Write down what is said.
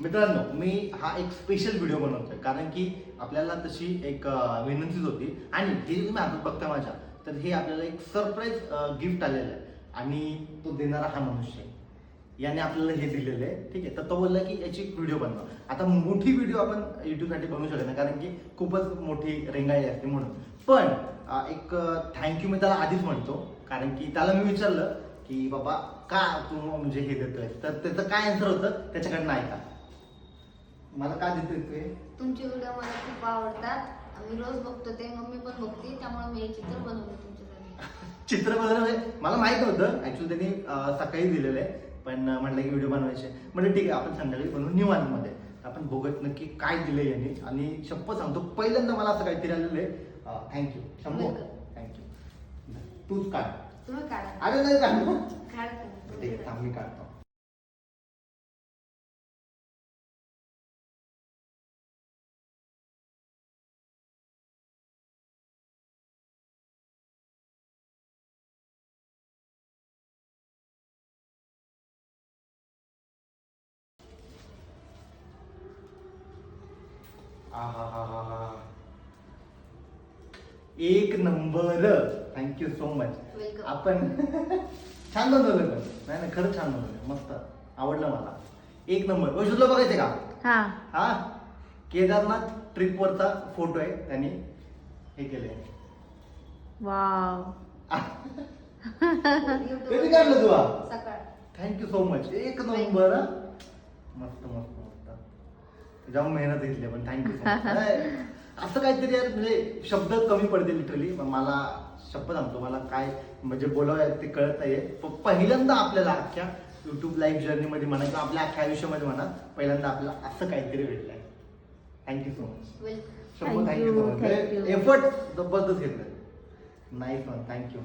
मित्रांनो, मी हा एक स्पेशल व्हिडिओ बनवतोय कारण की आपल्याला तशी एक विनंतीच होती आणि हे जे तुम्ही हातात बघता माझ्या, तर हे आपल्याला एक सरप्राईज गिफ्ट आलेलं आहे आणि तो देणारा हा मनुष्य आहे. याने आपल्याला हे दिलेलं आहे, ठीक आहे. तर तो बोलला की याची एक व्हिडिओ बनवा. आता मोठी व्हिडिओ आपण युट्यूबसाठी बनवू शकत नाही कारण की खूपच मोठी रेंगाळी असते म्हणून. पण एक थँक्यू मी त्याला आधीच म्हणतो कारण की त्याला मी विचारलं की बाबा का तू म्हणजे हे देतोय, तर त्याचं काय आन्सर होतं त्याच्याकडनं ऐका. मला का देतोय ते? तुमचे व्हिडिओ मला खूप आवडतात. मी रोज बघतो ते, मम्मी पण बघते, त्यामुळे मी हे चित्र बनवले तुमच्यासाठी. चित्र बनवलं मला माहित नव्हतं ऍक्च्युली. त्यांनी सकाळी दिलेलं आहे पण म्हटलं की व्हिडिओ बनवायचे. म्हणजे ठीक आहे आपण संध्याकाळी बनवून निवांतमध्ये आपण बघत नक्की काय दिलंय यांनी. आणि शप्पथ सांगतो पहिल्यांदा मला असं काहीतरी आलेलं आहे. Thank you Shambhu, thank you. तूच काढ. तुम्ही काढा. अरे नाही काढ. काढा ठीक आहे थांब मी काढतो. एक number. Thank you so much. Welcome. आपण छान बनवलं पण. नाही नाही खरंच छान बनवलं, मस्त आवडलं मला. एक नंबर. वैशूला बघायचे का? हा हा केदारनाथ ट्रिप वरचा फोटो आहे, त्यांनी हे केलंय. वाव. कधी काढलं तू हा? सकाळ. Thank you so much. एक नंबर. मस्त मस्त मस्त. जाम मेहनत घेतली पण थँक्यू सो मच. असं काहीतरी यार म्हणजे शब्द कमी पडते लिटरली. मला शब्द सांगतो मला काय म्हणजे बोलावं ते कळत नाहीये. पहिल्यांदा आपल्याला अख्ख्या युट्यूब लाईव्ह जर्नीमध्ये म्हणा किंवा आपल्या अख्ख्या आयुष्यामध्ये म्हणा पहिल्यांदा आपल्याला असं काहीतरी भेटलंय. Thank you so much. Welcome. Shambhu thank you so much. Effort जबरदस्त घेतलं. Nice one. थँक्यू.